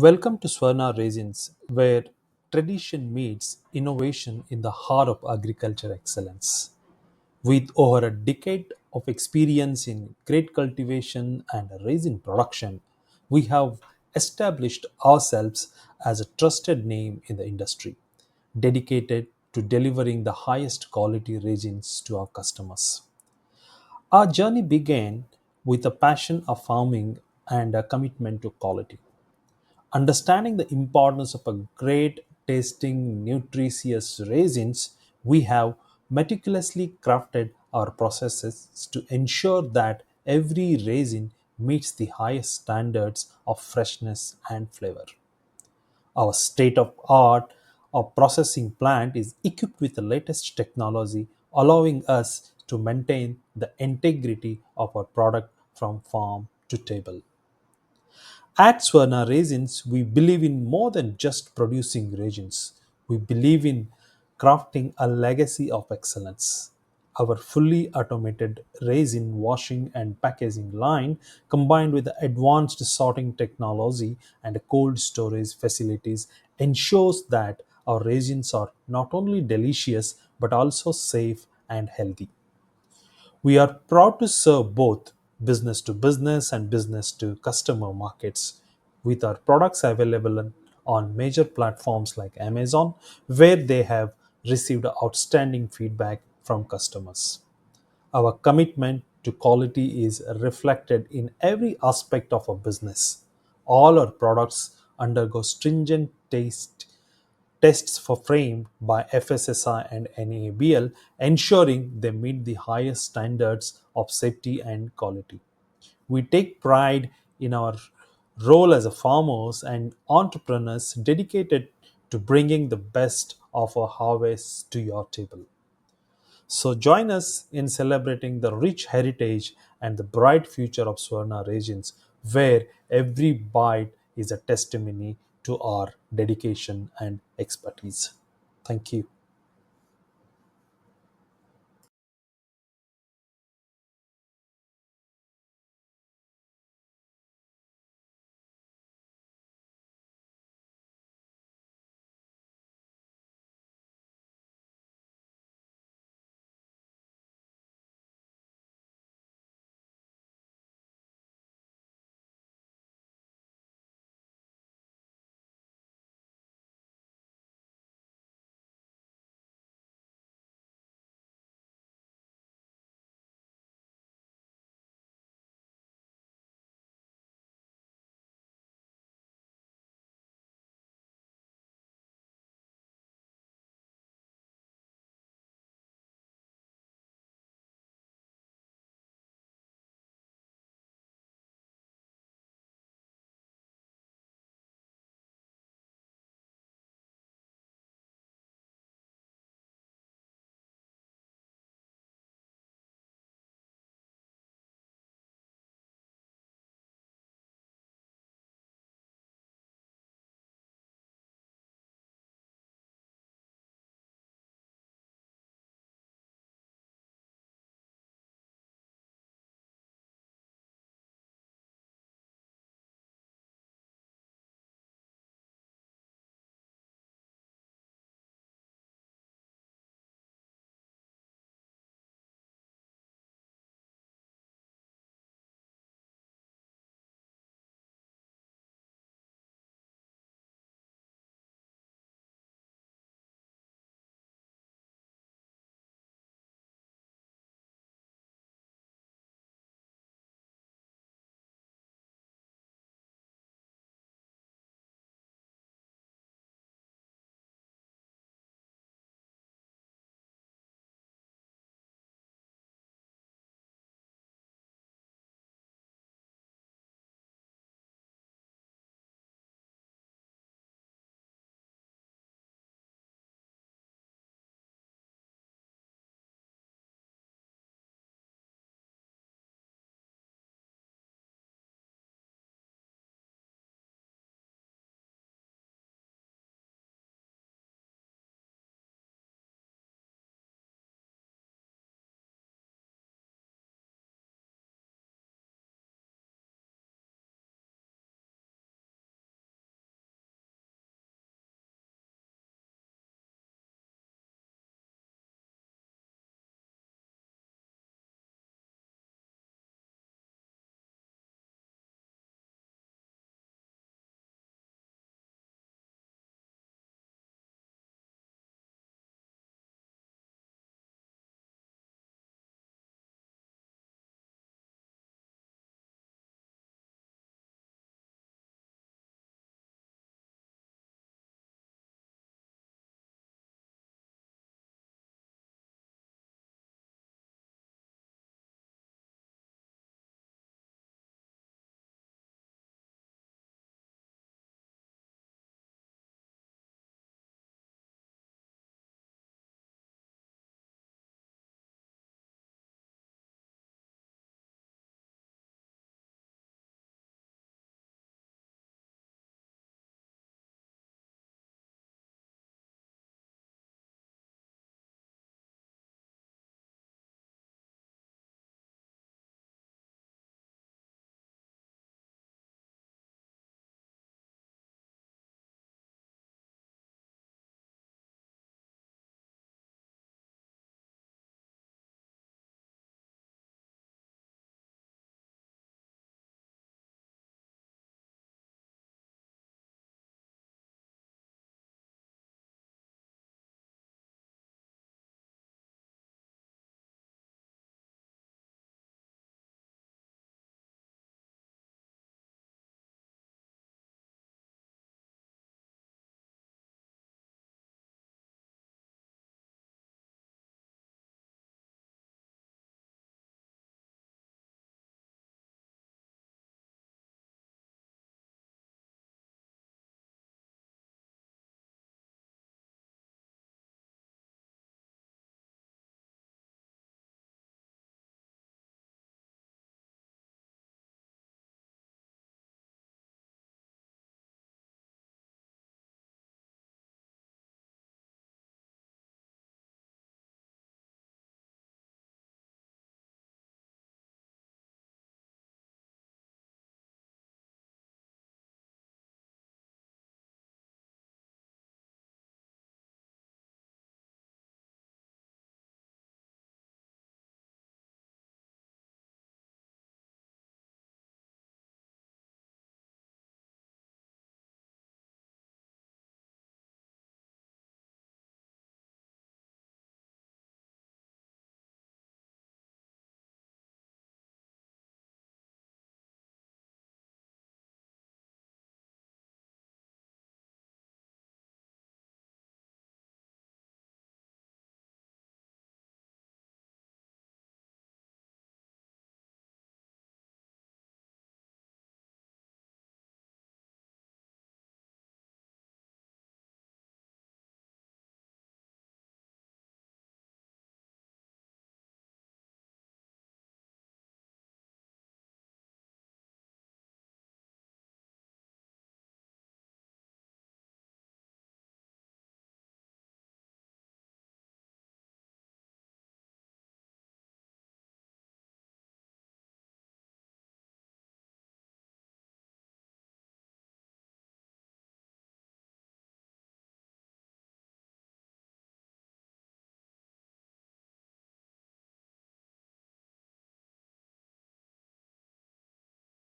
Welcome to Swarna Raisins, where tradition meets innovation in the heart of agriculture excellence. With over a decade of experience in grape cultivation and raisin production, we have established ourselves as a trusted name in the industry, dedicated to delivering the highest quality raisins to our customers. Our journey began with a passion of farming and a commitment to quality. Understanding the importance of a great tasting nutritious raisins, we have meticulously crafted our processes to ensure that every raisin meets the highest standards of freshness and flavor. Our state of art or processing plant is equipped with the latest technology, allowing us to maintain the integrity of our product from farm to table. At Swarna Raisins, we believe in more than just producing raisins. We believe in crafting a legacy of excellence. Our fully automated raisin washing and packaging line, combined with the advanced sorting technology and cold storage facilities, ensures that our raisins are not only delicious but also safe and healthy. We are proud to serve both business to business and business to customer markets with our products available on major platforms like Amazon, where they have received outstanding feedback from customers. Our commitment to quality is reflected in every aspect of our business. All our products undergo stringent taste tests for framed by FSSI and NABL, ensuring they meet the highest standards of safety and quality. We take pride in our role as a farmers and entrepreneurs dedicated to bringing the best of our harvest to your table. So join us in celebrating the rich heritage and the bright future of Swarna regions, where every bite is a testimony to our dedication and expertise. Thank you.